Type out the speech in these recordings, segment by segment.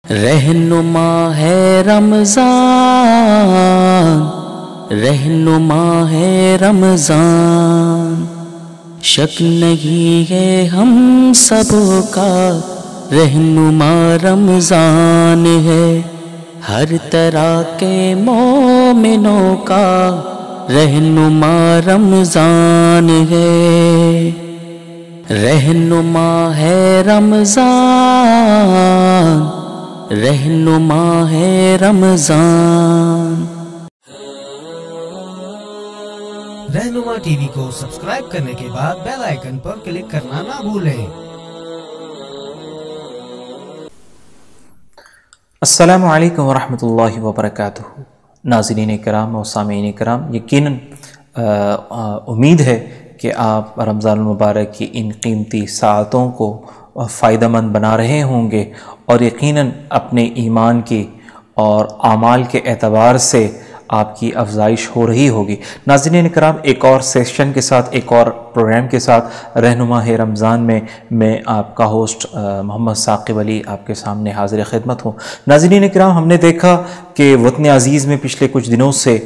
رہنما ہے رمضان، رہنما ہے رمضان، شک نہیں ہے ہم سب کا رہنما رمضان ہے، ہر طرح کے مومنوں کا رہنما رمضان ہے، رہنما ہے رمضان، رہنما ہے رمضان۔ رہنما ٹی وی کو سبسکرائب کرنے کے بعد بیل آئیکن پر کلک کرنا نہ بھولیں۔ السلام علیکم ورحمۃ اللہ وبرکاتہ۔ ناظرین کرام و سامعین کرام، یقیناً امید ہے کہ آپ رمضان المبارک کی ان قیمتی ساعتوں کو فائدہ مند بنا رہے ہوں گے، اور یقیناً اپنے ایمان کی اور اعمال کے اعتبار سے آپ کی افزائش ہو رہی ہوگی۔ ناظرین کرام، ایک اور سیشن کے ساتھ، ایک اور پروگرام کے ساتھ رہنما ہے رمضان میں آپ کا ہوسٹ محمد ثاقب علی آپ کے سامنے حاضر خدمت ہوں۔ ناظرین کرام، ہم نے دیکھا کہ وطن عزیز میں پچھلے کچھ دنوں سے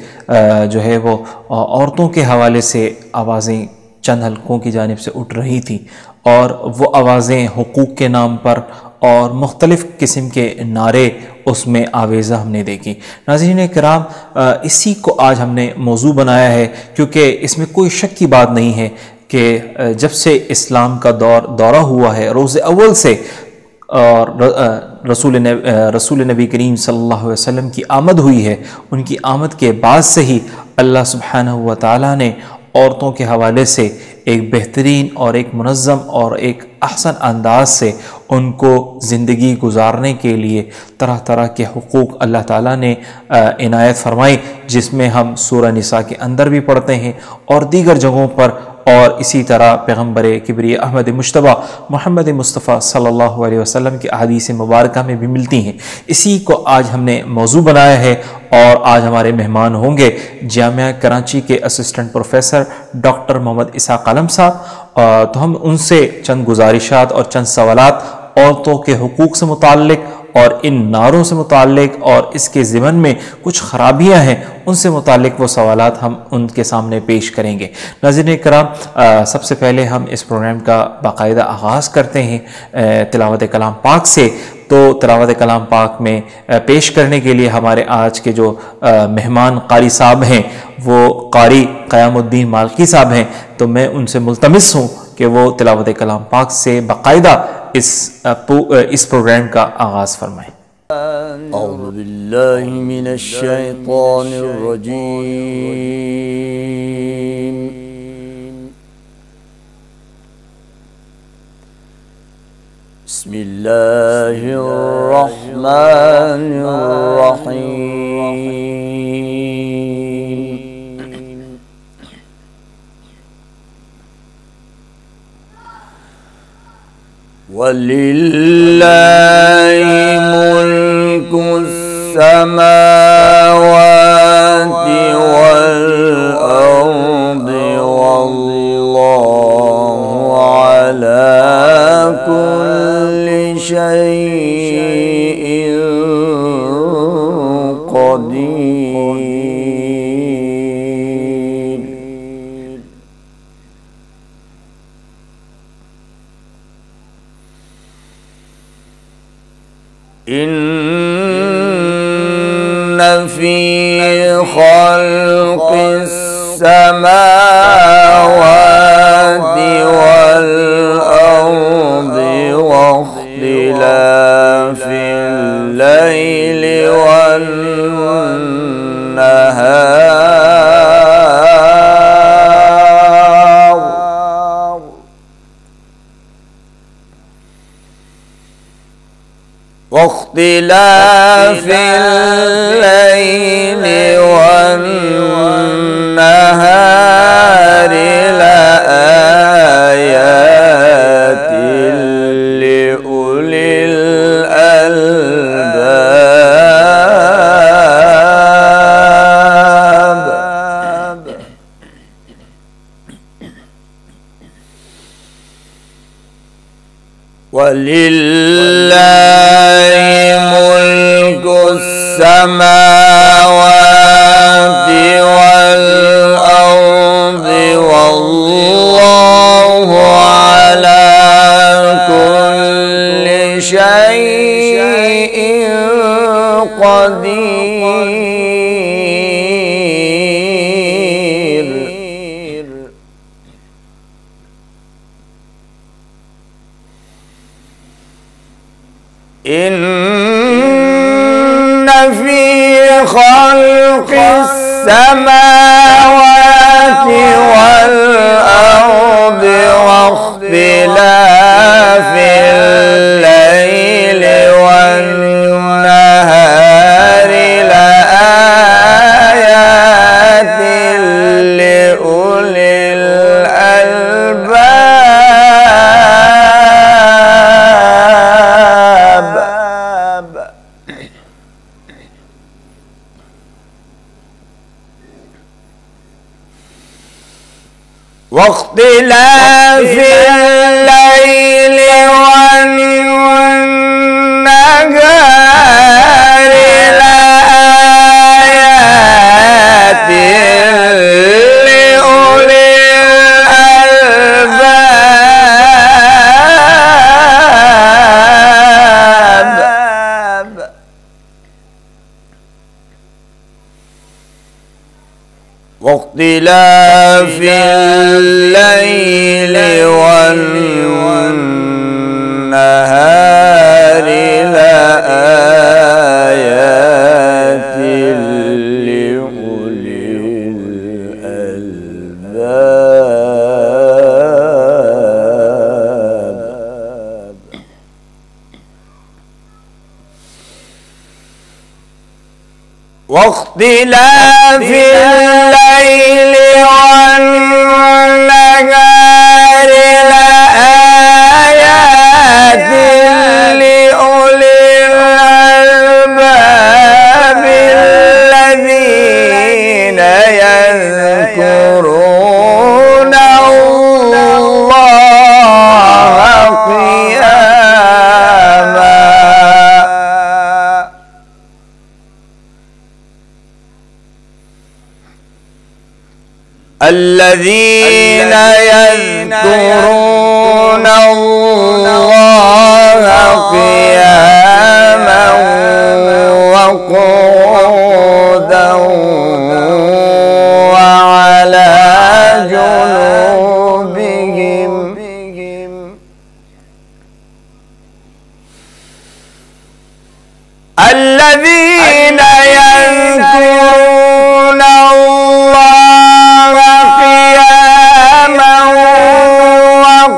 جو ہے وہ عورتوں کے حوالے سے آوازیں چند حلقوں کی جانب سے اٹھ رہی تھیں، اور وہ آوازیں حقوق کے نام پر اور مختلف قسم کے نعرے اس میں آویزہ ہم نے دیکھی۔ ناظرین کرام، اسی کو آج ہم نے موضوع بنایا ہے، کیونکہ اس میں کوئی شک کی بات نہیں ہے کہ جب سے اسلام کا دورہ ہوا ہے، روز اول سے، اور رسول نبی کریم صلی اللہ علیہ وسلم کی آمد ہوئی ہے، ان کی آمد کے بعد سے ہی اللہ سبحانہ و تعالیٰ نے عورتوں کے حوالے سے ایک بہترین اور ایک منظم اور ایک احسن انداز سے ان کو زندگی گزارنے کے لیے طرح طرح کے حقوق اللہ تعالیٰ نے عنایت فرمائی، جس میں ہم سورہ نساء کے اندر بھی پڑھتے ہیں اور دیگر جگہوں پر، اور اسی طرح پیغمبر کبریہ احمد مجتبیٰ محمد مصطفیٰ صلی اللہ علیہ وسلم کی احادیث مبارکہ میں بھی ملتی ہیں۔ اسی کو آج ہم نے موضوع بنایا ہے، اور آج ہمارے مہمان ہوں گے جامعہ کراچی کے assistant professor doctor Muhammad Ishaq عالم صاحب۔ تو ہم ان سے چند گزارشات اور چند سوالات عورتوں کے حقوق سے متعلق اور ان نعروں سے متعلق اور اس کے ضمن میں کچھ خرابیاں ہیں ان سے متعلق وہ سوالات ہم ان کے سامنے پیش کریں گے۔ ناظرین کرام، سب سے پہلے ہم اس پروگرام کا باقاعدہ آغاز کرتے ہیں تلاوت کلام پاک سے۔ تو تلاوت کلام پاک میں پیش کرنے کے لیے ہمارے آج کے جو مہمان قاری صاحب ہیں، وہ قاری قیام الدین مالکی صاحب ہیں، تو میں ان سے ملتمس ہوں کہ وہ تلاوت کلام پاک سے باقاعدہ اس پروگرام کا آغاز فرمائیں۔ اعوذ باللہ من الشیطان الرجیم، بسم اللہ الرحمن الرحیم، وَلِلَّهِ مُلْكُ السَّمَاوَاتِ وَالْأَرْضِ وَاللَّهُ عَلَى كُلِّ شَيْءٍ قَدِيرٌ۔ إن في خلق السماوات والأرض واختلاف الليل والنهار واختلاف الليل والنهار لآيات لأولي الألباب۔ وللہ السماوات والأرض والله على كل شيء قدير. إن في خلق السماوات والأرض واختلاف الليل والنهار لآيات لأولي الألباب. واختلاف الليل والنهار لآيات لأولي الألباب. واختلاف الليل والنهار لآيات لأولي الألباب. واختلاف الليل والنهار لآيات لأولي الألباب الذين يذكرون الله قياما الذين يذكرون الله قياما وقعودا وعلى جنوبهم. الذين يذكرون الله قياما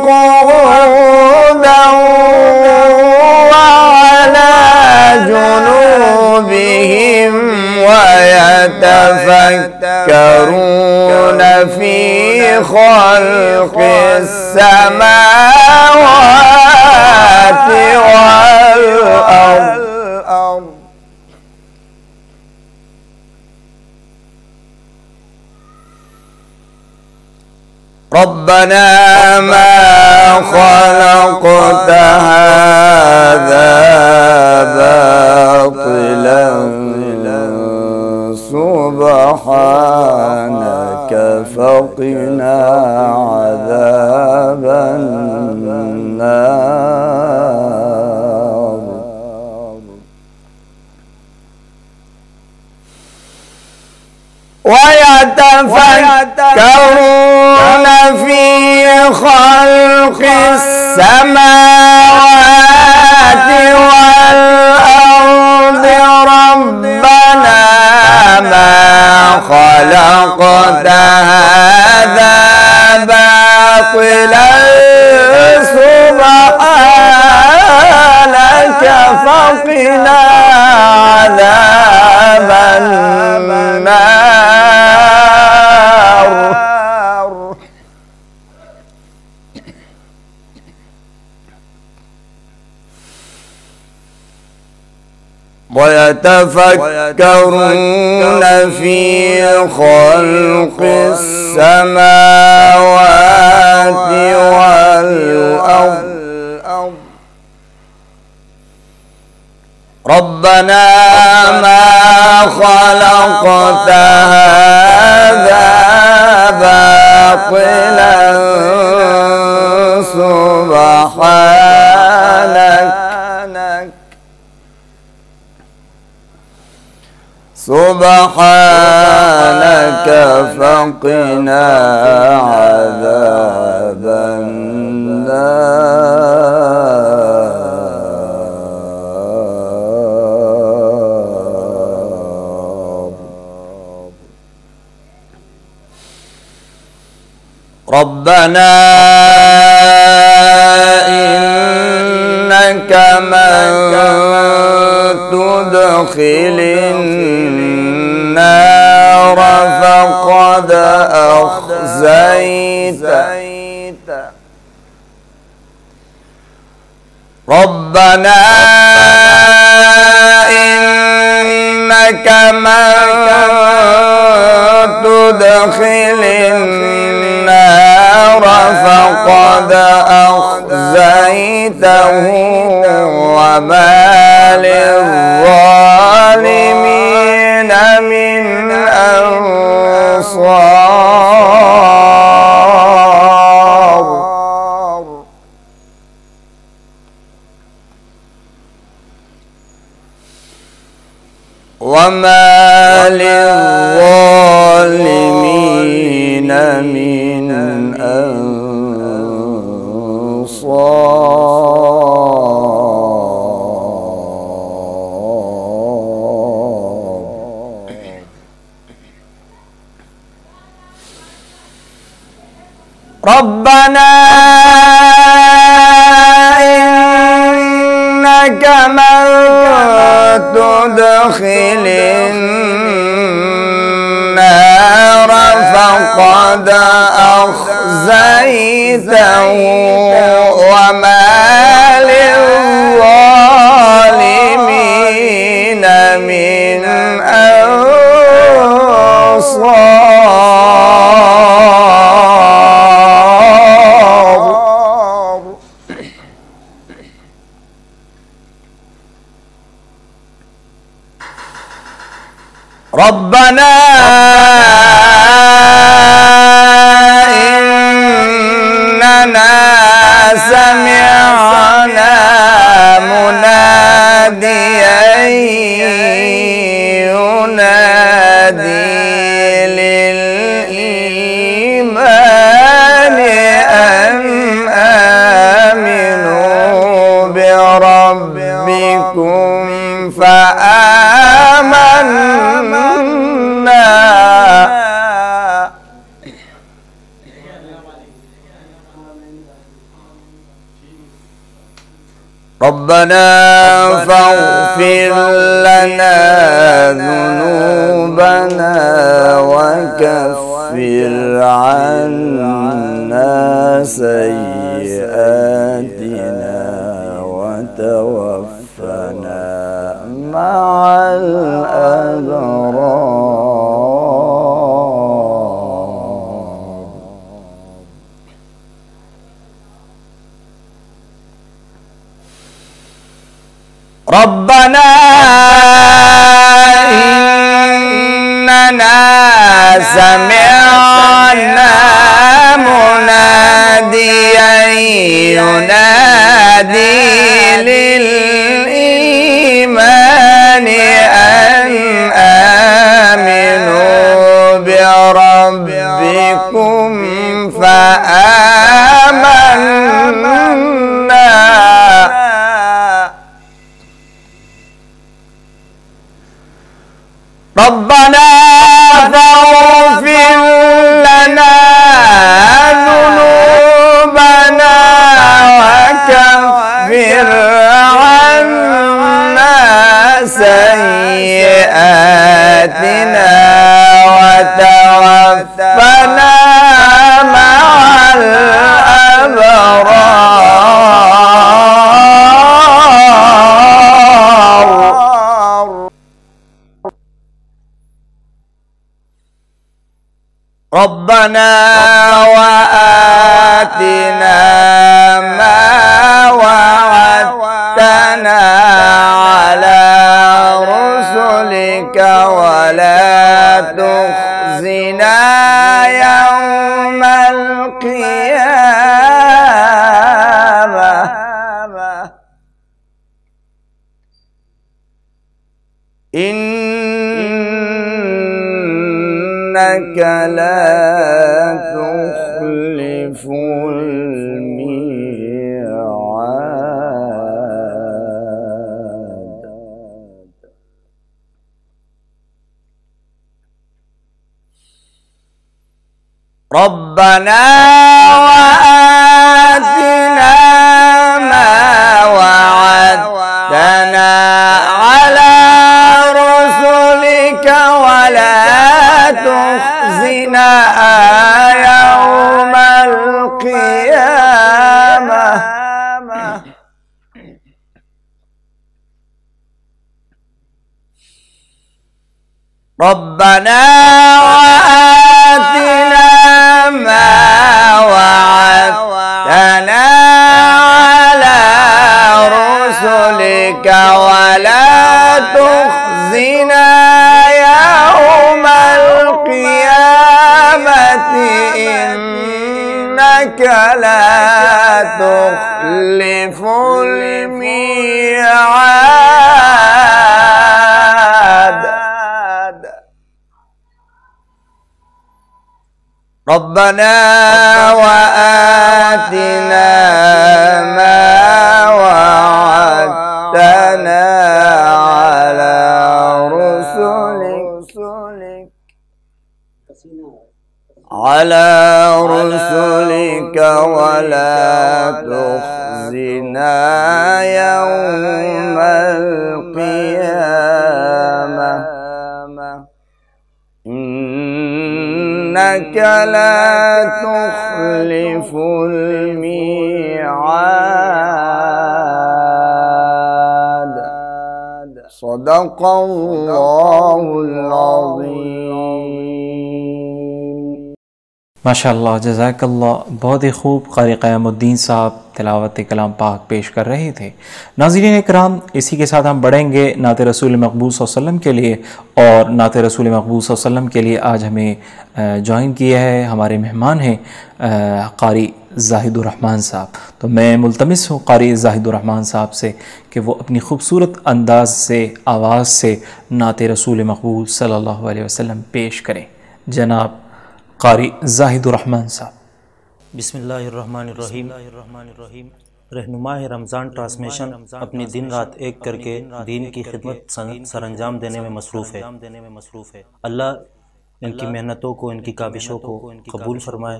وقعودا وعلى جنوبهم ويتفكرون في خلق السماوات والأرض ربنا ما خلقت هذا باطلا سبحانك فقنا عذاب النار. ويتفكرون في خلق السماوات والأرض ربنا ما خلقت هذا باطلا سبحانك فقنا عذاب النار. ويتفكرون في خلق السماوات والأرض ربنا ما خلقت هذا باطلا سبحانك فقنا عذاب النار. ربنا إنك من تدخل النار فقد أخزيته. ربنا إنك من تدخل النار فقد أخزيته وما للظالمين من أنصار. وما للظالمين من أنصار. ربنا إنك من تدخل النار فقد أخزيته وما للظالمين من أنصار. ربنا إننا سمعنا مناديا ينادي للإيمان أن آمنوا بربكم فآمنا. ربنا فاغفر لنا ذنوبنا وكفر عنا سيئاتنا وتوفنا مع الأبرار. ربنا إننا سمعنا مناديا ينادي للإيمان أن آمنوا بربكم فآمنا. ربنا فاغفر لنا ذنوبنا وكفر عنا سيئاتنا وتوفنا مع الأبرار. ربنا وآتنا ما وعدتنا على ولا تخزنا يوم القيامة إنك لا تخلف الميعاد. ربنا وآتنا ما وعدتنا على رسلك ولا تخزنا يوم القيامة ربنا وآتنا ما وعدتنا على رسلك ولا تخزنا يوم القيامة إنك لا تخلف الميعاد. ربنا وآتنا ما وعدتنا على رسلك ولا تخزنا يوم القيامة إنك لا تخلف الميعاد. صدق الله العظيم. ماشاءاللہ، جزاک اللہ. بہت ہی خوب قاری قیام الدین صاحب تلاوت کلام پاک پیش کر رہے تھے. ناظرین اکرام، اسی کے ساتھ ہم بڑھیں گے نعت رسول مقبول صلی اللہ علیہ وسلم کے لیے. اور نعت رسول مقبول صلی اللہ علیہ وسلم کے لیے آج ہمیں جوائن کیا ہے، ہمارے مہمان ہیں قاری زاہد الرحمن صاحب. تو میں ملتمس ہوں قاری زاہد الرحمن صاحب سے کہ وہ اپنی خوبصورت انداز سے، آواز سے نعت رسول مقبول صلی اللہ علیہ وسلم پیش کریں. جناب قاری زاہد الرحمن صاحب. بسم اللہ الرحمن الرحیم. رہنماء رمضان ٹرانسمیشن اپنی دن رات ایک کر کے دین کی خدمت سر انجام دینے میں مصروف ہے. اللہ ان کی محنتوں کو، ان کی کاوشوں کو قبول فرمائے.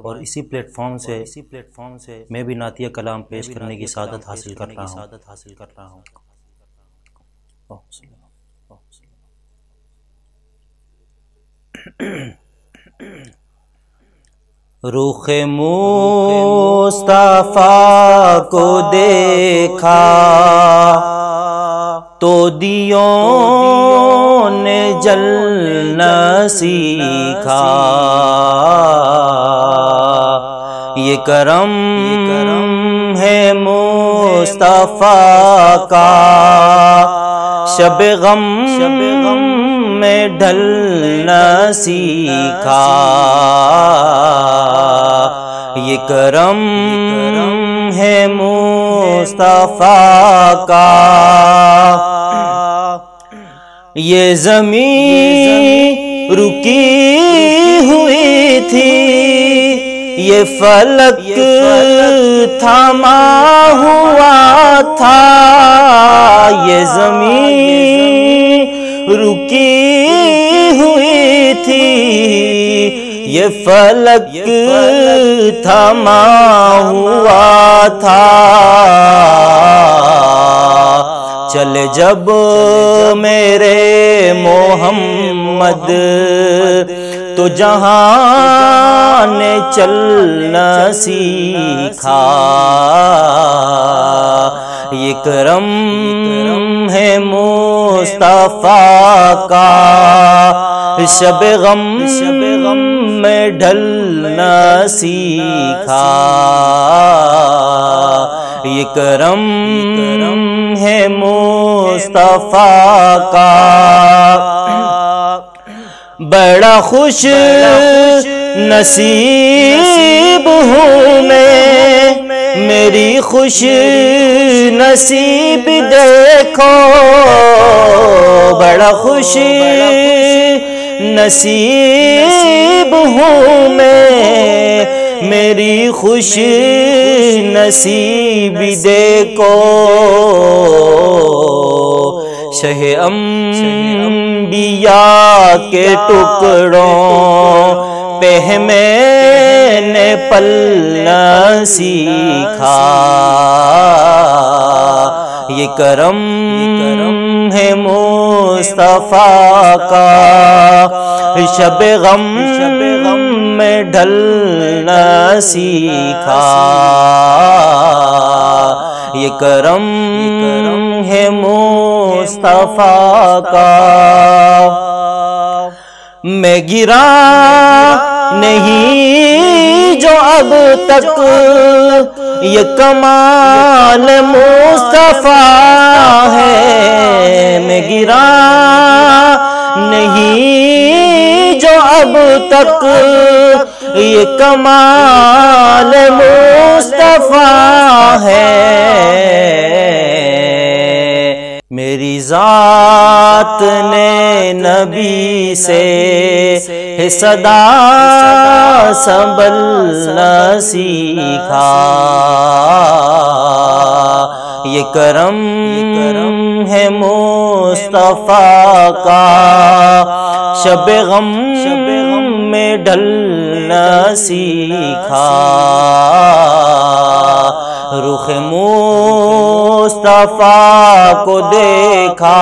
اور اسی پلیٹ فارم سے میں بھی نعتیہ کلام پیش کرنے کی سعادت حاصل کر رہا ہوں. رخ مصطفیٰ کو دیکھا تو دیوں نے جلنا سیکھا. یہ کرم ہے مصطفیٰ کا، شب غم میں ڈھلنا سیکھا. یہ کرم ہے مصطفیٰ کا. یہ زمین رکی ہوئی تھی، یہ فلک تھما ہوا تھا. یہ زمین رکی ہوئی تھی، یہ فلک تھما ہوا تھا. چلے جب میرے محمد تو جہاں نے چلنا سیکھا. یہ کرم ہے مصطفیٰ کا، شب غم میں ڈھلنا سیکھا. یہ کرم ہے مصطفیٰ مصطفیٰ کا بڑا خوش نصیب ہوں میں، میری خوش نصیب دیکھو، بڑا خوش نصیب ہوں میں، میری خوش نصیب دیکھو، شہ انبیاء کے ٹکڑوں پہ میں نے پلنا سیکھا، یہ کرم ہے مصطفیٰ کا، شب غم میں ڈھلنا سیکھا، یہ کرم ہے مصطفیٰ کا، میں گرا نہیں جو اب تک یہ کمال مصطفیٰ ہے، میں گرا نہیں جو اب تک یہ کمال مصطفیٰ ہے، میری ذات نے نبی سے صدا سنبھلنا سیکھا، یہ کرم ہے مصطفیٰ کا، شب غم میں ڈھلنا سیکھا، رخ مصطفیٰ کو دیکھا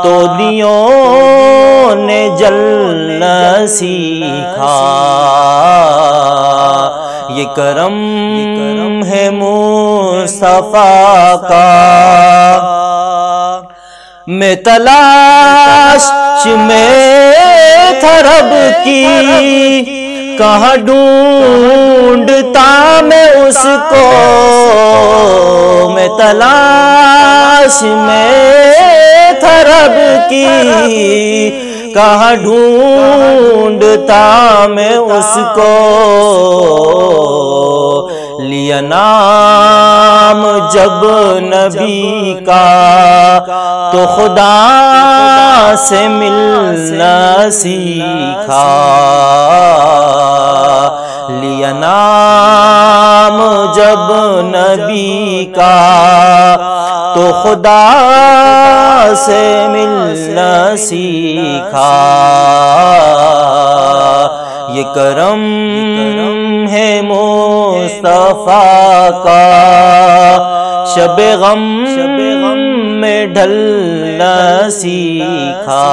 تو دیوں نے جلنا سیکھا، یہ کرم ہے مصطفیٰ کا، میں تلاش میں تھا رب کی، کہاں ڈھونڈتا میں اس کو، میں تلاش میں تھا رب کی، کہاں ڈھونڈتا میں اس کو، لیا نام جب نبی کا تو خدا سے ملنا سیکھا، لیا نام جب نبی کا تو خدا سے ملنا سیکھا، یہ کرم ہے مصطفیٰ کا، شب غم میں ڈھلنا سیکھا،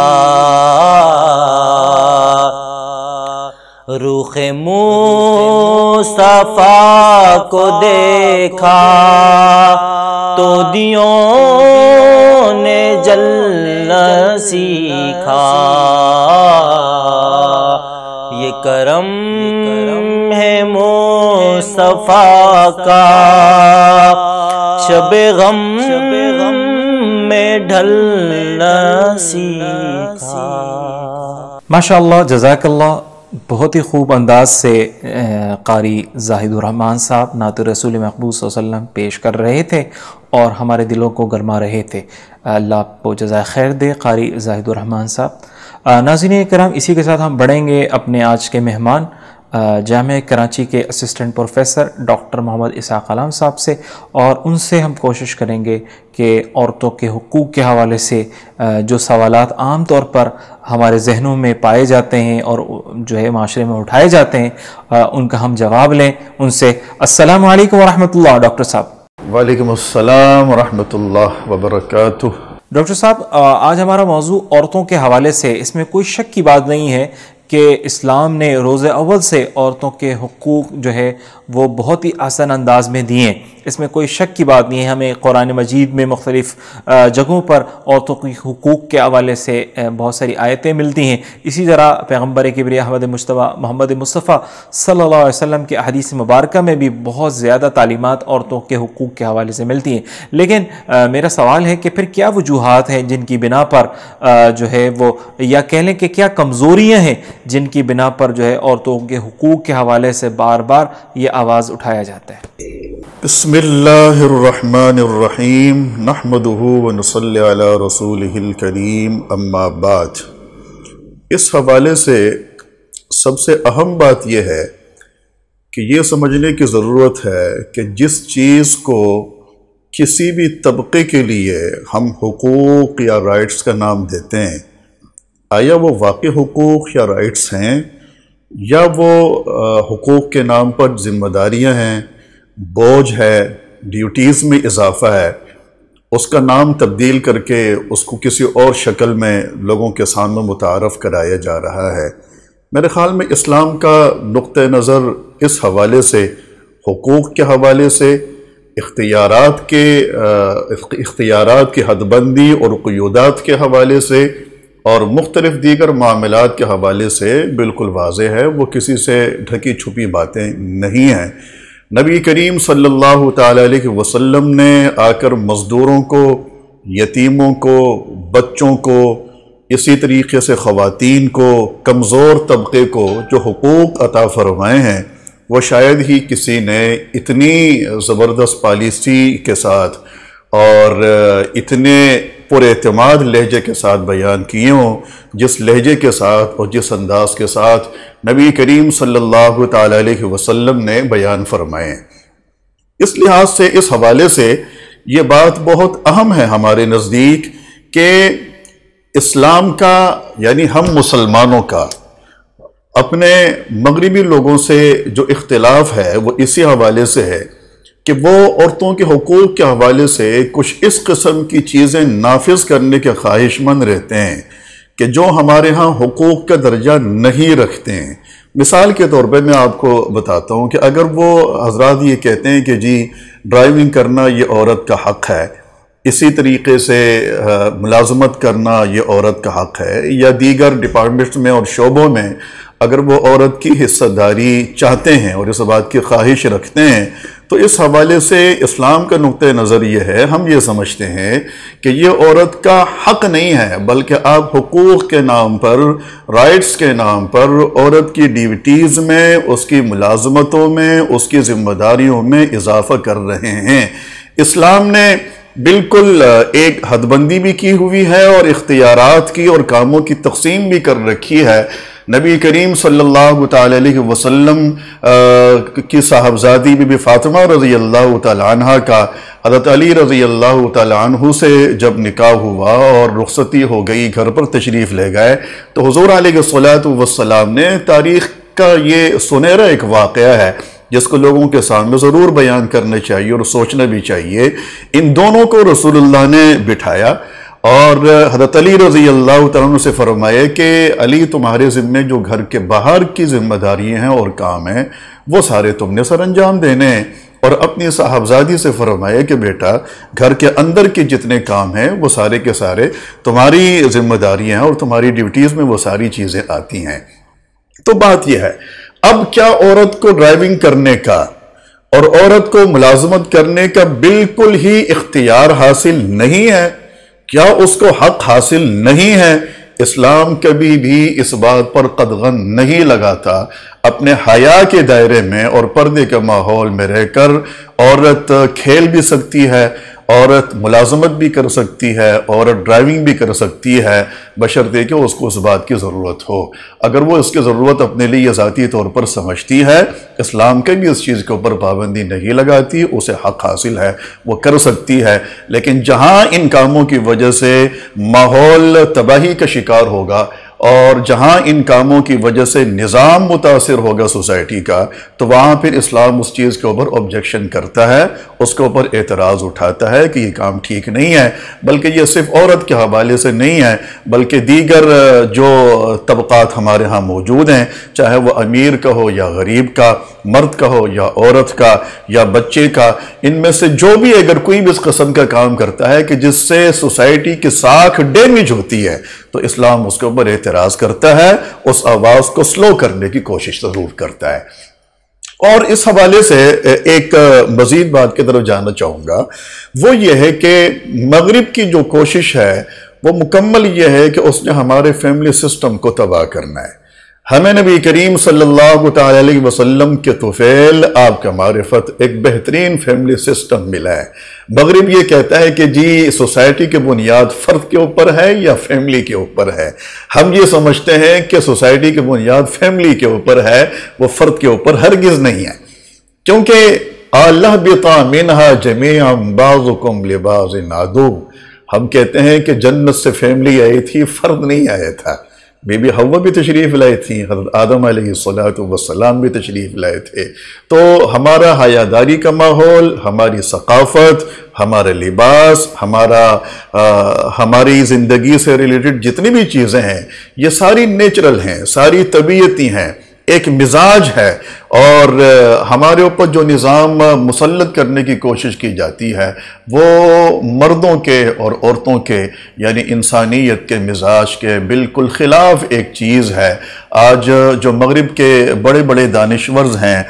رخ مصطفیٰ کو دیکھا تو دیوں نے جلنا سیکھا، یہ کرم ہے مصطفیٰ کا، شب غم میں ڈھلنا سیکھا۔ ماشاءاللہ، جزاک اللہ، بہت ہی خوب انداز سے قاری زاہد الرحمن صاحب نعت رسول محبوب صلی اللہ علیہ وسلم پیش کر رہے تھے اور ہمارے دلوں کو گرما رہے تھے۔ اللہ آپ کو جزائے خیر دے قاری زاہد الرحمن صاحب۔ ناظرین کرام، اسی کے ساتھ ہم بڑھیں گے اپنے آج کے مہمان جامعہ کراچی کے assistant professor doctor Muhammad Ishaq علام صاحب سے، اور ان سے ہم کوشش کریں گے کہ عورتوں کے حقوق کے حوالے سے جو سوالات عام طور پر ہمارے ذہنوں میں پائے جاتے ہیں اور جو ہے معاشرے میں اٹھائے جاتے ہیں، ان کا ہم جواب لیں ان سے۔ السلام علیکم ورحمۃ اللہ ڈاکٹر صاحب۔ وعلیکم السلام ورحمۃ اللہ وبرکاتہ۔ ڈاکٹر صاحب، آج ہمارا موضوع عورتوں کے حوالے سے، اس میں کوئی شک کی بات نہیں ہے کہ اسلام نے روز اول سے عورتوں کے حقوق جو ہے وہ بہت ہی آسان انداز میں دیے، اس میں کوئی شک کی بات نہیں ہے. ہمیں قرآن مجید میں مختلف جگہوں پر عورتوں کی حقوق کے حوالے سے بہت ساری آیتیں ملتی ہیں. اسی طرح پیغمبر کبریٰ محمد مصطفیٰ صلی اللہ علیہ وسلم کے احادیث مبارکہ میں بھی بہت زیادہ تعلیمات عورتوں کے حقوق کے حوالے سے ملتی ہیں. لیکن میرا سوال ہے کہ پھر کیا وجوہات ہیں جن کی بنا پر جو ہے وہ، یا کہہ لیں کہ کیا کمزوریاں ہیں جن کی بنا پر جو ہے عورتوں کے حقوق کے حوالے سے بار بار یہ آواز اٹھایا جاتا ہے؟ بسم اللہ الرحمن الرحیم نحمدہ ونصلی علی رسولہ الکریم اما بعد. اس حوالے سے سب سے اہم بات یہ ہے کہ یہ سمجھنے کی ضرورت ہے کہ جس چیز کو کسی بھی طبقے کے لیے ہم حقوق یا رائٹس کا نام دیتے ہیں، آیا وہ واقعی حقوق یا رائٹس ہیں، یا وہ حقوق کے نام پر ذمہ داریاں ہیں، بوجھ ہے، ڈیوٹیز میں اضافہ ہے. اس کا نام تبدیل کر کے اس کو کسی اور شکل میں لوگوں کے سامنے متعارف کرایا جا رہا ہے. میرے خیال میں اسلام کا نقطہ نظر اس حوالے سے، حقوق کے حوالے سے، اختیارات کی حد بندی اور قیودات کے حوالے سے، اور مختلف دیگر معاملات کے حوالے سے بالکل واضح ہے. وہ کسی سے ڈھکی چھپی باتیں نہیں ہیں. نبی کریم صلی اللہ تعالی علیہ وسلم نے آ کر مزدوروں کو، یتیموں کو، بچوں کو، اسی طریقے سے خواتین کو، کمزور طبقے کو جو حقوق عطا فرمائے ہیں، وہ شاید ہی کسی نے اتنی زبردست پالیسی کے ساتھ اور اتنے پر اعتماد لہجے کے ساتھ بیان کیے ہوں جس لہجے کے ساتھ اور جس انداز کے ساتھ نبی کریم صلی اللہ تعالی علیہ وسلم نے بیان فرمائے. اس لحاظ سے، اس حوالے سے یہ بات بہت اہم ہے ہمارے نزدیک کہ اسلام کا، یعنی ہم مسلمانوں کا اپنے مغربی لوگوں سے جو اختلاف ہے وہ اسی حوالے سے ہے کہ وہ عورتوں کے حقوق کے حوالے سے کچھ اس قسم کی چیزیں نافذ کرنے کے خواہش مند رہتے ہیں کہ جو ہمارے ہاں حقوق کا درجہ نہیں رکھتے ہیں. مثال کے طور پہ میں آپ کو بتاتا ہوں کہ اگر وہ حضرات یہ کہتے ہیں کہ جی ڈرائیونگ کرنا یہ عورت کا حق ہے، اسی طریقے سے ملازمت کرنا یہ عورت کا حق ہے، یا دیگر ڈپارٹمنٹس میں اور شعبوں میں اگر وہ عورت کی حصہ داری چاہتے ہیں اور اس بات کی خواہش رکھتے ہیں، تو اس حوالے سے اسلام کا نقطہ نظر یہ ہے، ہم یہ سمجھتے ہیں کہ یہ عورت کا حق نہیں ہے، بلکہ آپ حقوق کے نام پر، رائٹس کے نام پر عورت کی ڈیوٹیز میں، اس کی ملازمتوں میں، اس کی ذمہ داریوں میں اضافہ کر رہے ہیں. اسلام نے بالکل ایک حد بندی بھی کی ہوئی ہے اور اختیارات کی اور کاموں کی تقسیم بھی کر رکھی ہے. نبی کریم صلی اللہ تعالی علیہ وسلم کی صاحبزادی بی بی فاطمہ رضی اللہ تعالی عنہ کا حضرت علی رضی اللہ تعالی عنہ سے جب نکاح ہوا اور رخصتی ہو گئی، گھر پر تشریف لے گئے، تو حضور علیہ السلام نے تاریخ کا یہ سنہرا ایک واقعہ ہے جس کو لوگوں کے سامنے ضرور بیان کرنا چاہیے اور سوچنا بھی چاہیے. ان دونوں کو رسول اللہ نے بٹھایا اور حضرت علی رضی اللہ تعالیٰ عنہ سے فرمایا کہ علی، تمہارے ذمے جو گھر کے باہر کی ذمہ داریاں ہیں اور کام ہیں وہ سارے تم نے سر انجام دینے ہیں، اور اپنی صاحبزادی سے فرمایا کہ بیٹا گھر کے اندر کے جتنے کام ہیں وہ سارے کے سارے تمہاری ذمہ داریاں ہیں اور تمہاری ڈیوٹیز میں وہ ساری چیزیں آتی ہیں. تو بات یہ ہے، اب کیا عورت کو ڈرائیونگ کرنے کا اور عورت کو ملازمت کرنے کا بالکل ہی اختیار حاصل نہیں ہے؟ کیا اس کو حق حاصل نہیں ہے؟ اسلام کبھی بھی اس بات پر قدغن نہیں لگاتا. اپنے حیا کے دائرے میں اور پردے کے ماحول میں رہ کر عورت کھیل بھی سکتی ہے، عورت ملازمت بھی کر سکتی ہے، عورت ڈرائیونگ بھی کر سکتی ہے، بشرطے کہ اس کو اس بات کی ضرورت ہو. اگر وہ اس کی ضرورت اپنے لیے ذاتی طور پر سمجھتی ہے، اسلام کے بھی اس چیز کے اوپر پابندی نہیں لگاتی، اسے حق حاصل ہے، وہ کر سکتی ہے. لیکن جہاں ان کاموں کی وجہ سے ماحول تباہی کا شکار ہوگا اور جہاں ان کاموں کی وجہ سے نظام متاثر ہوگا سوسائٹی کا تو وہاں پھر اسلام اس چیز کے اوپر آبجیکشن کرتا ہے، اس کے اوپر اعتراض اٹھاتا ہے کہ یہ کام ٹھیک نہیں ہے۔ بلکہ یہ صرف عورت کے حوالے سے نہیں ہے، بلکہ دیگر جو طبقات ہمارے ہاں موجود ہیں، چاہے وہ امیر کا ہو یا غریب کا، مرد کا ہو یا عورت کا یا بچے کا، ان میں سے جو بھی اگر کوئی بھی اس قسم کا کام کرتا ہے کہ جس سے سوسائٹی کی ساکھ ڈیمیج ہوتی ہے تو اسلام اس کے اوپر اعتراض کرتا ہے، اس آواز کو سلو کرنے کی کوشش ضرور کرتا ہے۔ اور اس حوالے سے ایک مزید بات کی طرف جانا چاہوں گا، وہ یہ ہے کہ مغرب کی جو کوشش ہے وہ مکمل یہ ہے کہ اس نے ہمارے فیملی سسٹم کو تباہ کرنا ہے۔ ہمیں نبی کریم صلی اللہ تعالی علیہ وسلم کے طفیل آپ کا معرفت ایک بہترین فیملی سسٹم ملا ہے۔ مغرب یہ کہتا ہے کہ جی سوسائٹی کی بنیاد فرد کے اوپر ہے یا فیملی کے اوپر ہے۔ ہم یہ سمجھتے ہیں کہ سوسائٹی کی بنیاد فیملی کے اوپر ہے، وہ فرد کے اوپر ہرگز نہیں ہے، کیونکہ اللہ بِطَا مِنْهَا جَمِيعًا بَعْضُكُمْ لِبَعْضٍ عَدُوٌّ۔ ہم کہتے ہیں کہ جنت سے فیملی آئی تھی، فرد نہیں آیا تھا۔ بی بی حوا بھی تشریف لائے تھیں، حضرت آدم علیہ السلام بھی تشریف لائے تھے۔ تو ہمارا حیاداری کا ماحول، ہماری ثقافت، ہمارا لباس، ہماری زندگی سے ریلیٹڈ جتنی بھی چیزیں ہیں یہ ساری نیچرل ہیں، ساری طبیعتی ہیں، ایک مزاج ہے۔ اور ہمارے اوپر جو نظام مسلط کرنے کی کوشش کی جاتی ہے وہ مردوں کے اور عورتوں کے یعنی انسانیت کے مزاج کے بالکل خلاف ایک چیز ہے۔ آج جو مغرب کے بڑے بڑے دانشور ہیں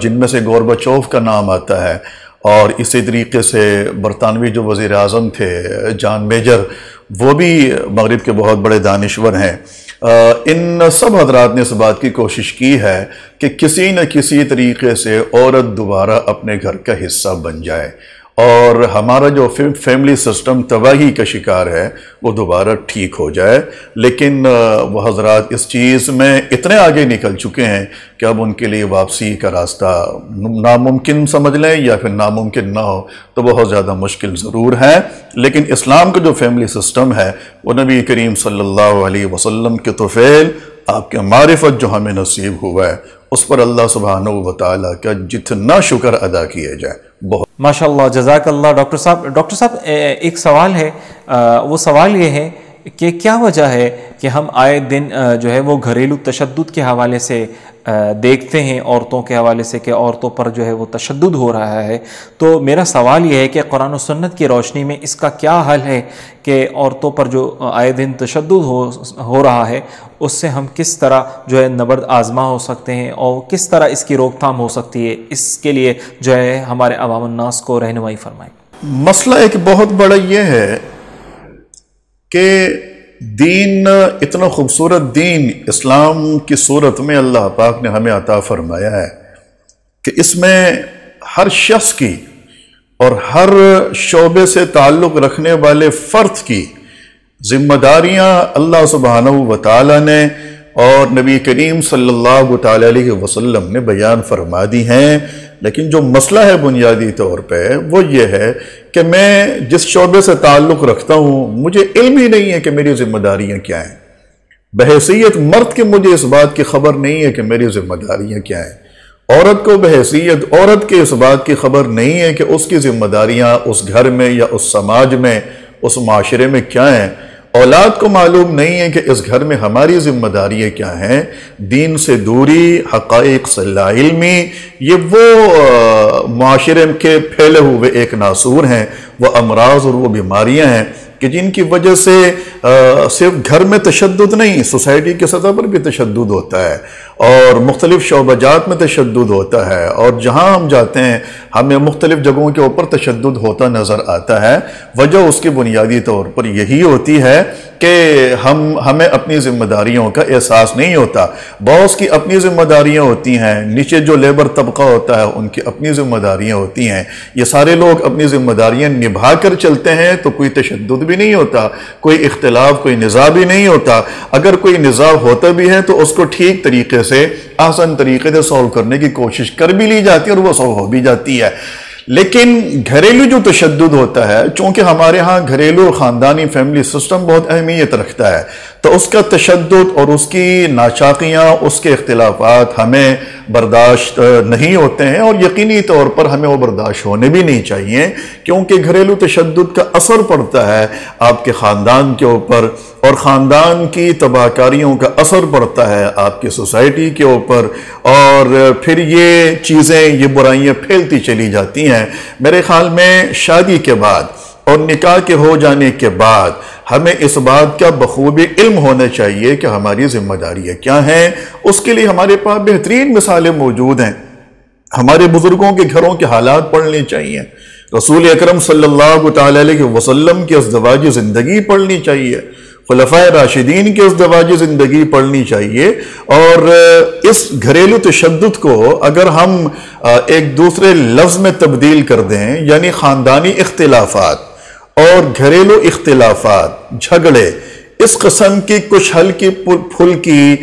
جن میں سے گورباچوف کا نام آتا ہے، اور اسی طریقے سے برطانوی جو وزیر اعظم تھے جان میجر، وہ بھی مغرب کے بہت بڑے دانشور ہیں۔ ان سب حضرات نے اس بات کی کوشش کی ہے کہ کسی نہ کسی طریقے سے عورت دوبارہ اپنے گھر کا حصہ بن جائے اور ہمارا جو فیملی سسٹم تباہی کا شکار ہے وہ دوبارہ ٹھیک ہو جائے۔ لیکن وہ حضرات اس چیز میں اتنے آگے نکل چکے ہیں کہ اب ان کے لیے واپسی کا راستہ ناممکن سمجھ لیں، یا پھر ناممکن نہ ہو تو بہت زیادہ مشکل ضرور ہے۔ لیکن اسلام کا جو فیملی سسٹم ہے وہ نبی کریم صلی اللہ علیہ وسلم کے طفیل آپ کے معرفت جو ہمیں نصیب ہوا ہے اس پر اللہ سبحانہ و تعالیٰ کا جتنا شکر ادا کیا جائے بہت۔ ماشاءاللہ، جزاک اللہ ڈاکٹر صاحب۔ ڈاکٹر صاحب ایک سوال ہے، وہ سوال یہ ہے کہ کیا وجہ ہے کہ ہم آئے دن جو ہے وہ گھریلو تشدد کے حوالے سے دیکھتے ہیں، عورتوں کے حوالے سے کہ عورتوں پر جو ہے وہ تشدد ہو رہا ہے۔ تو میرا سوال یہ ہے کہ قرآن و سنت کی روشنی میں اس کا کیا حل ہے کہ عورتوں پر جو آئے دن تشدد ہو رہا ہے اس سے ہم کس طرح جو ہے نبرد آزما ہو سکتے ہیں اور کس طرح اس کی روک تھام ہو سکتی ہے؟ اس کے لیے جو ہے ہمارے عوام الناس کو رہنمائی فرمائیں۔ مسئلہ ایک بہت بڑا یہ ہے کہ دین، اتنا خوبصورت دین اسلام کی صورت میں اللہ پاک نے ہمیں عطا فرمایا ہے کہ اس میں ہر شخص کی اور ہر شعبے سے تعلق رکھنے والے فرد کی ذمہ داریاں اللہ سبحانہ و تعالیٰ نے اور نبی کریم صلی اللہ تعالی علیہ وسلم نے بیان فرما دی ہیں۔ لیکن جو مسئلہ ہے بنیادی طور پہ وہ یہ ہے کہ میں جس شعبے سے تعلق رکھتا ہوں مجھے علم ہی نہیں ہے کہ میری ذمہ داریاں کیا ہیں۔ بحیثیت مرد کے مجھے اس بات کی خبر نہیں ہے کہ میری ذمہ داریاں کیا ہیں۔ عورت کو بحیثیت عورت کے اس بات کی خبر نہیں ہے کہ اس کی ذمہ داریاں اس گھر میں یا اس سماج میں، اس معاشرے میں کیا ہیں۔ اولاد کو معلوم نہیں ہے کہ اس گھر میں ہماری ذمہ داریاں کیا ہیں۔ دین سے دوری، حقائق سے لا علمی، یہ وہ معاشرے کے پھیلے ہوئے ایک ناسور ہیں، وہ امراض اور وہ بیماریاں ہیں کہ جن کی وجہ سے صرف گھر میں تشدد نہیں، سوسائٹی کے سطح پر بھی تشدد ہوتا ہے اور مختلف شعبہ جات میں تشدد ہوتا ہے، اور جہاں ہم جاتے ہیں ہمیں مختلف جگہوں کے اوپر تشدد ہوتا نظر آتا ہے۔ وجہ اس کی بنیادی طور پر یہی ہوتی ہے کہ ہمیں اپنی ذمہ داریوں کا احساس نہیں ہوتا۔ باس کی اپنی ذمہ داریاں ہوتی ہیں، نیچے جو لیبر طبقہ ہوتا ہے ان کی اپنی ذمہ داریاں ہوتی ہیں۔ یہ سارے لوگ اپنی ذمہ داریاں نبھا کر چلتے ہیں تو کوئی تشدد بھی نہیں ہوتا، کوئی اختلاف، کوئی نزاع بھی نہیں ہوتا۔ اگر کوئی نزاع ہوتا بھی ہے تو اس کو ٹھیک طریقے سے، آسان طریقے سے سولو کرنے کی کوشش کر بھی لی جاتی ہے اور وہ سولو ہو بھی جاتی ہے۔ لیکن گھریلو جو تشدد ہوتا ہے، چونکہ ہمارے ہاں گھریلو اور خاندانی فیملی سسٹم بہت اہمیت رکھتا ہے، تو اس کا تشدد اور اس کی ناچاقیاں، اس کے اختلافات ہمیں برداشت نہیں ہوتے ہیں، اور یقینی طور پر ہمیں وہ برداشت ہونے بھی نہیں چاہیے، کیونکہ گھریلو تشدد کا اثر پڑتا ہے آپ کے خاندان کے اوپر، اور خاندان کی تباہ کاریوں کا اثر پڑتا ہے آپ کی سوسائٹی کے اوپر، اور پھر یہ چیزیں، یہ برائیاں پھیلتی چلی جاتی ہیں۔ میرے خیال میں شادی کے بعد اور نکاح کے ہو جانے کے بعد ہمیں اس بات کا بخوبی علم ہونا چاہیے کہ ہماری ذمہ داریاں کیا ہیں۔ اس کے لیے ہمارے پاس بہترین مثالیں موجود ہیں، ہمارے بزرگوں کے گھروں کے حالات پڑھنے چاہیے، رسول اکرم صلی اللہ تعالی علیہ وسلم کی ازدواجی زندگی پڑھنی چاہیے، خلفائے راشدین کی ازدواجی زندگی پڑھنی چاہیے، اور اس گھریلو تشدد کو اگر ہم ایک دوسرے لفظ میں تبدیل کر دیں، یعنی خاندانی اختلافات اور گھریلو اختلافات، جھگڑے، اس قسم کی کچھ ہلکی پھلکی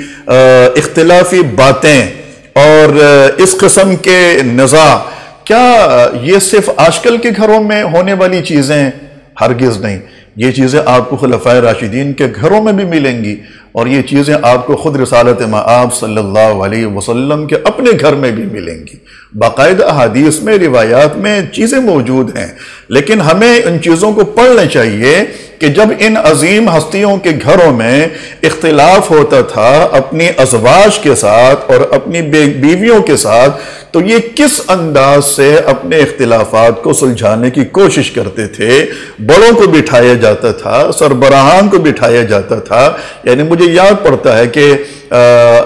اختلافی باتیں اور اس قسم کے نزاع، کیا یہ صرف آج کل کے گھروں میں ہونے والی چیزیں؟ ہرگز نہیں، یہ چیزیں آپ کو خلفائے راشدین کے گھروں میں بھی ملیں گی، اور یہ چیزیں آپ کو خود رسالت مآب صلی اللہ علیہ وسلم کے اپنے گھر میں بھی ملیں گی۔ باقاعدہ احادیث میں، روایات میں چیزیں موجود ہیں، لیکن ہمیں ان چیزوں کو پڑھنا چاہیے کہ جب ان عظیم ہستیوں کے گھروں میں اختلاف ہوتا تھا اپنی ازواج کے ساتھ اور اپنی بیویوں کے ساتھ، تو یہ کس انداز سے اپنے اختلافات کو سلجھانے کی کوشش کرتے تھے۔ بڑوں کو بٹھایا جاتا تھا، سربراہان کو بٹھایا جاتا تھا۔ یعنی مجھے یاد پڑتا ہے کہ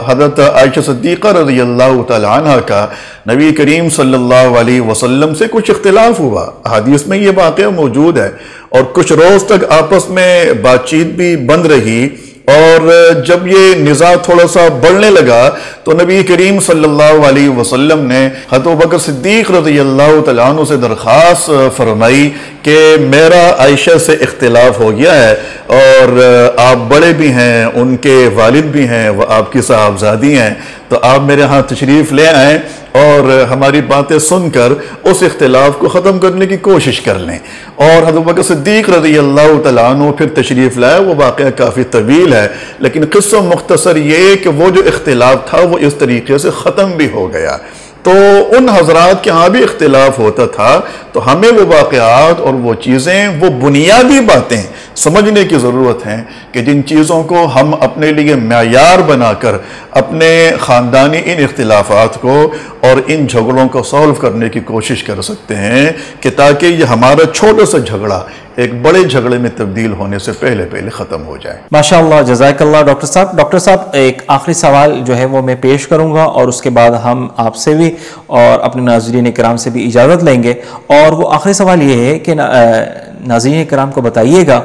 حضرت عائشہ صدیقہ رضی اللہ تعالی عنہ کا نبی کریم صلی اللہ علیہ وسلم سے کچھ اختلاف ہوا، حدیث میں یہ واقعہ موجود ہے، اور کچھ روز تک آپس میں بات چیت بھی بند رہی، اور جب یہ نزاع تھوڑا سا بڑھنے لگا تو نبی کریم صلی اللہ علیہ وسلم نے حضرت ابوبکر صدیق رضی اللہ تعالیٰ عنہ سے درخواست فرمائی کہ میرا عائشہ سے اختلاف ہو گیا ہے، اور آپ بڑے بھی ہیں، ان کے والد بھی ہیں، وہ آپ کی صاحبزادی ہیں، تو آپ میرے ہاں تشریف لے آئیں اور ہماری باتیں سن کر اس اختلاف کو ختم کرنے کی کوشش کر لیں۔ اور حضرت ابوبکر صدیق رضی اللہ تعالیٰ عنہ پھر تشریف لائے۔ وہ واقعہ کافی طویل ہے، لیکن قصہ مختصر یہ کہ وہ جو اختلاف تھا وہ اس طریقے سے ختم بھی ہو گیا۔ تو ان حضرات کے ہاں بھی اختلاف ہوتا تھا، تو ہمیں وہ واقعات اور وہ چیزیں، وہ بنیادی باتیں سمجھنے کی ضرورت ہے کہ جن چیزوں کو ہم اپنے لیے معیار بنا کر اپنے خاندانی ان اختلافات کو اور ان جھگڑوں کو سولو کرنے کی کوشش کر سکتے ہیں، کہ تاکہ یہ ہمارا چھوٹا سا جھگڑا ایک بڑے جھگڑے میں تبدیل ہونے سے پہلے ختم ہو جائے۔ ماشاءاللہ، جزاک اللہ ڈاکٹر صاحب۔ ڈاکٹر صاحب، ایک آخری سوال جو ہے وہ میں پیش کروں گا، اور اس کے بعد ہم آپ سے بھی اور اپنے ناظرین کرام سے بھی اجازت لیں گے، اور وہ آخری سوال یہ ہے کہ ناظرین کرام کو بتائیے گا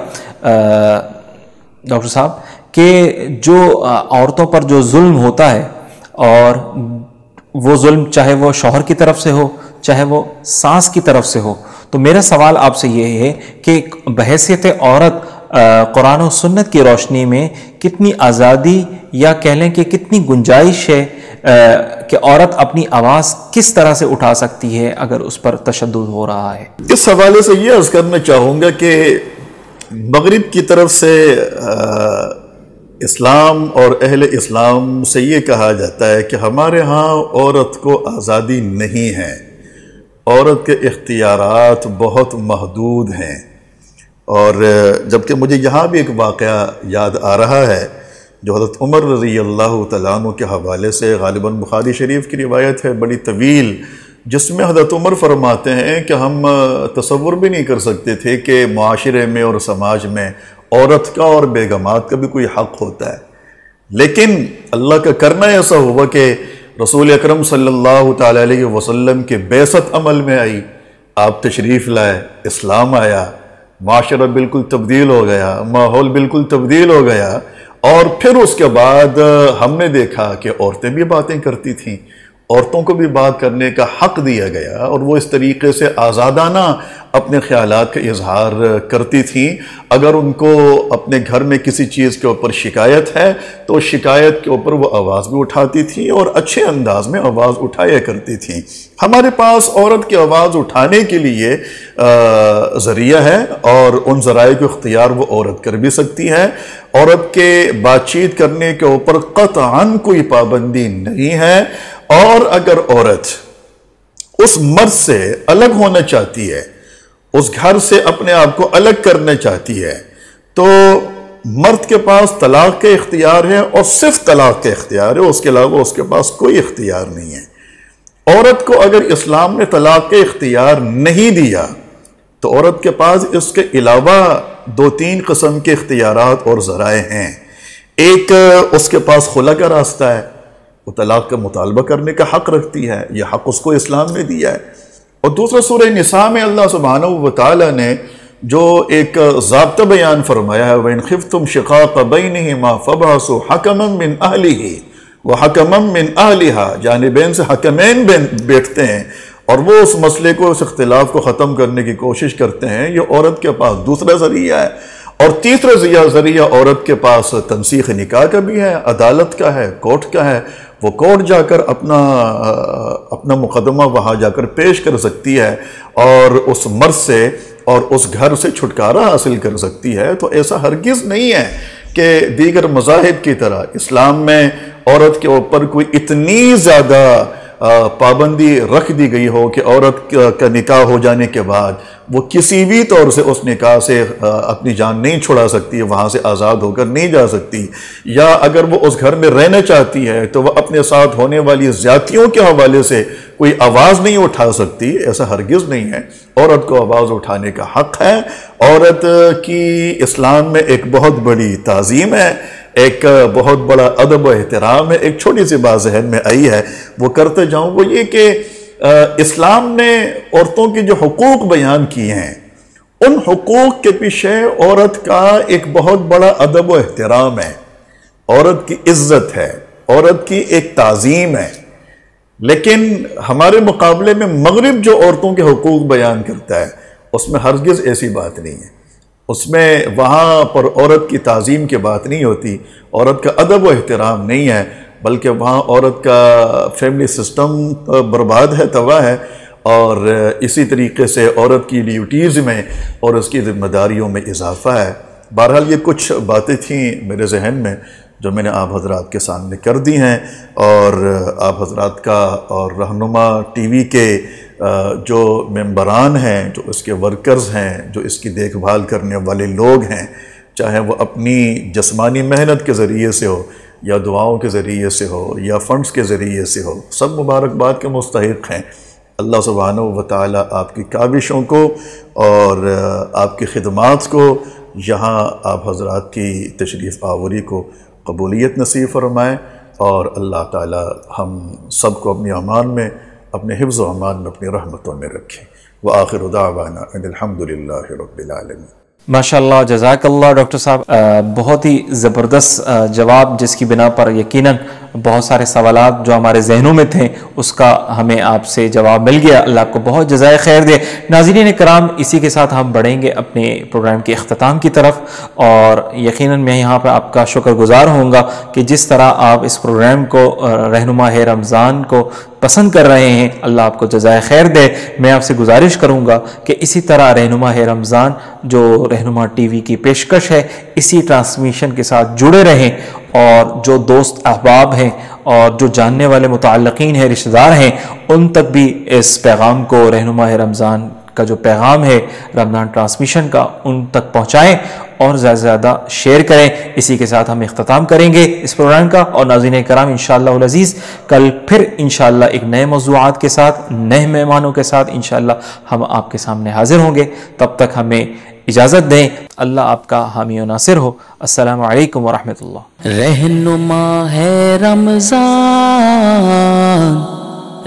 ڈاکٹر صاحب کہ جو عورتوں پر جو ظلم ہوتا ہے، اور وہ ظلم چاہے وہ شوہر کی طرف سے ہو چاہے وہ ساس کی طرف سے ہو، تو میرا سوال آپ سے یہ ہے کہ بحیثیت عورت قرآن و سنت کی روشنی میں کتنی آزادی، یا کہہ لیں کہ کتنی گنجائش ہے کہ عورت اپنی آواز کس طرح سے اٹھا سکتی ہے اگر اس پر تشدد ہو رہا ہے؟ اس حوالے سے یہ عرض کرنا چاہوں گا کہ مغرب کی طرف سے اسلام اور اہل اسلام سے یہ کہا جاتا ہے کہ ہمارے ہاں عورت کو آزادی نہیں ہے، عورت کے اختیارات بہت محدود ہیں۔ اور جبکہ مجھے یہاں بھی ایک واقعہ یاد آ رہا ہے جو حضرت عمر رضی اللہ تعالیٰ عنہ کے حوالے سے، غالباً بخاری شریف کی روایت ہے بڑی طویل، جس میں حضرت عمر فرماتے ہیں کہ ہم تصور بھی نہیں کر سکتے تھے کہ معاشرے میں اور سماج میں عورت کا اور بیگمات کا بھی کوئی حق ہوتا ہے، لیکن اللہ کا کرنا ایسا ہوا کہ رسول اکرم صلی اللہ تعالیٰ علیہ وسلم کے بعثت عمل میں آئی، آپ تشریف لائے، اسلام آیا، معاشرہ بالکل تبدیل ہو گیا، ماحول بالکل تبدیل ہو گیا، اور پھر اس کے بعد ہم نے دیکھا کہ عورتیں بھی باتیں کرتی تھیں، عورتوں کو بھی بات کرنے کا حق دیا گیا، اور وہ اس طریقے سے آزادانہ اپنے خیالات کا اظہار کرتی تھیں۔ اگر ان کو اپنے گھر میں کسی چیز کے اوپر شکایت ہے تو شکایت کے اوپر وہ آواز بھی اٹھاتی تھیں اور اچھے انداز میں آواز اٹھایا کرتی تھیں۔ ہمارے پاس عورت کی آواز اٹھانے کے لیے ذریعہ ہے، اور ان ذرائع کو اختیار وہ عورت کر بھی سکتی ہے۔ عورت کے بات چیت کرنے کے اوپر قطعاً کوئی پابندی نہیں ہے، اور اگر عورت اس مرد سے الگ ہونا چاہتی ہے، اس گھر سے اپنے آپ کو الگ کرنا چاہتی ہے، تو مرد کے پاس طلاق کا اختیار ہے، اور صرف طلاق کا اختیار ہے، اس کے علاوہ اس کے پاس کوئی اختیار نہیں ہے۔ عورت کو اگر اسلام نے طلاق کا اختیار نہیں دیا تو عورت کے پاس اس کے علاوہ 2-3 قسم کے اختیارات اور ذرائع ہیں۔ ایک، اس کے پاس خلا کا راستہ ہے، وہ طلاق کا مطالبہ کرنے کا حق رکھتی ہے، یہ حق اس کو اسلام نے دیا ہے۔ اور دوسرا سورہ نساء میں اللہ سبحانہ وتعالی نے جو ایک ضابطہ بیان فرمایا ہے، وَإِنْ خِفْتُمْ شِقَاقَ بَيْنِهِمَا فَابْعَثُوا حَكَمًا مِّنْ أَهْلِهِ وَحَكَمًا مِّنْ أَهْلِهَا، جانبین سے حکمین بیٹھتے ہیں اور وہ اس مسئلے کو، اس اختلاف کو ختم کرنے کی کوشش کرتے ہیں۔ یہ عورت کے پاس دوسرا ذریعہ ہے۔ اور تیسرا ذریعہ عورت کے پاس تنسیخ نکاح کا بھی ہے، عدالت کا ہے، کورٹ کا ہے۔ وہ کورٹ جا کر اپنا مقدمہ وہاں جا کر پیش کر سکتی ہے اور اس مرد سے اور اس گھر سے چھٹکارا حاصل کر سکتی ہے۔ تو ایسا ہرگز نہیں ہے کہ دیگر مذاہب کی طرح اسلام میں عورت کے اوپر کوئی اتنی زیادہ پابندی رکھ دی گئی ہو کہ عورت کا نکاح ہو جانے کے بعد وہ کسی بھی طور سے اس نکاح سے اپنی جان نہیں چھڑا سکتی، وہاں سے آزاد ہو کر نہیں جا سکتی، یا اگر وہ اس گھر میں رہنا چاہتی ہے تو وہ اپنے ساتھ ہونے والی زیادتیوں کے حوالے سے کوئی آواز نہیں اٹھا سکتی۔ ایسا ہرگز نہیں ہے۔ عورت کو آواز اٹھانے کا حق ہے۔ عورت کی اسلام میں ایک بہت بڑی تعظیم ہے، ایک بہت بڑا ادب و احترام ہے۔ ایک چھوٹی سی بات ذہن میں آئی ہے، وہ کرتے جاؤں، وہ یہ کہ اسلام نے عورتوں کے جو حقوق بیان کیے ہیں، ان حقوق کے پیچھے عورت کا ایک بہت بڑا ادب و احترام ہے، عورت کی عزت ہے، عورت کی ایک تعظیم ہے۔ لیکن ہمارے مقابلے میں مغرب جو عورتوں کے حقوق بیان کرتا ہے، اس میں ہرگز ایسی بات نہیں ہے۔ اس میں وہاں پر عورت کی تعظیم کی بات نہیں ہوتی، عورت کا ادب و احترام نہیں ہے، بلکہ وہاں عورت کا فیملی سسٹم برباد ہے، تباہ ہے، اور اسی طریقے سے عورت کی ڈیوٹیز میں اور اس کی ذمہ داریوں میں اضافہ ہے۔ بہرحال یہ کچھ باتیں تھیں میرے ذہن میں جو میں نے آپ حضرات کے سامنے کر دی ہیں، اور آپ حضرات کا اور رہنما ٹی وی کے جو ممبران ہیں، جو اس کے ورکرز ہیں، جو اس کی دیکھ بھال کرنے والے لوگ ہیں، چاہے وہ اپنی جسمانی محنت کے ذریعے سے ہو یا دعاؤں کے ذریعے سے ہو یا فنڈز کے ذریعے سے ہو، سب مبارکباد کے مستحق ہیں۔ اللہ سبحانہ وتعالی آپ کی کاوشوں کو اور آپ کی خدمات کو، یہاں آپ حضرات کی تشریف آوری کو قبولیت نصیب فرمائے، اور اللہ تعالی ہم سب کو اپنی امان میں، اپنے حفظ و امان میں، اپنی رحمتوں میں رکھیں۔ وآخر دعوانا ان الحمدللہ رب العالمین۔ ماشاءاللہ، جزاک اللہ ڈاکٹر صاحب، بہت ہی زبردست جواب، جس کی بنا پر یقیناً بہت سارے سوالات جو ہمارے ذہنوں میں تھے اس کا ہمیں آپ سے جواب مل گیا۔ اللہ آپ کو بہت جزائے خیر دے۔ ناظرین کرام، اسی کے ساتھ ہم بڑھیں گے اپنے پروگرام کے اختتام کی طرف، اور یقیناً میں یہاں پہ آپ کا شکر گزار ہوں گا کہ جس طرح آپ اس پروگرام کو، رہنما رمضان کو پسند کر رہے ہیں۔ اللہ آپ کو جزائے خیر دے۔ میں آپ سے گزارش کروں گا کہ اسی طرح رہنما رمضان جو رہنما ٹی وی کی پیشکش ہے، اسی ٹرانسمیشن کے ساتھ جڑے رہیں، اور جو دوست احباب ہیں اور جو جاننے والے متعلقین ہیں، رشتہ دار ہیں، ان تک بھی اس پیغام کو، رہنما رمضان کا جو پیغام ہے رمضان ٹرانسمیشن کا، ان تک پہنچائیں اور زیادہ سے زیادہ شیئر کریں۔ اسی کے ساتھ ہم اختتام کریں گے اس پروگرام کا، اور ناظرین کرام انشاءاللہ العزیز کل پھر انشاءاللہ ایک نئے موضوعات کے ساتھ، نئے مہمانوں کے ساتھ انشاءاللہ ہم آپ کے سامنے حاضر ہوں گے۔ تب تک ہمیں اجازت دیں۔ اللہ آپ کا حامی و ناصر ہو۔ السلام علیکم ورحمۃ اللہ۔ رہنما ہے رمضان،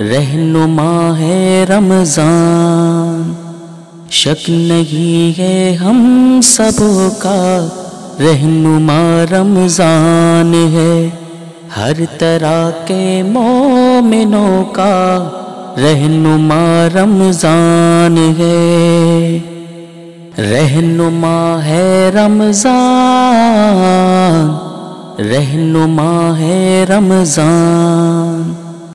رہنما ہے رمضان، شک نہیں ہے ہم سب کا رہنما رمضان ہے۔ ہر طرح کے مومنوں کا رہنما رمضان ہے، رہنما ہے رمضان، رہنما ہے رمضان۔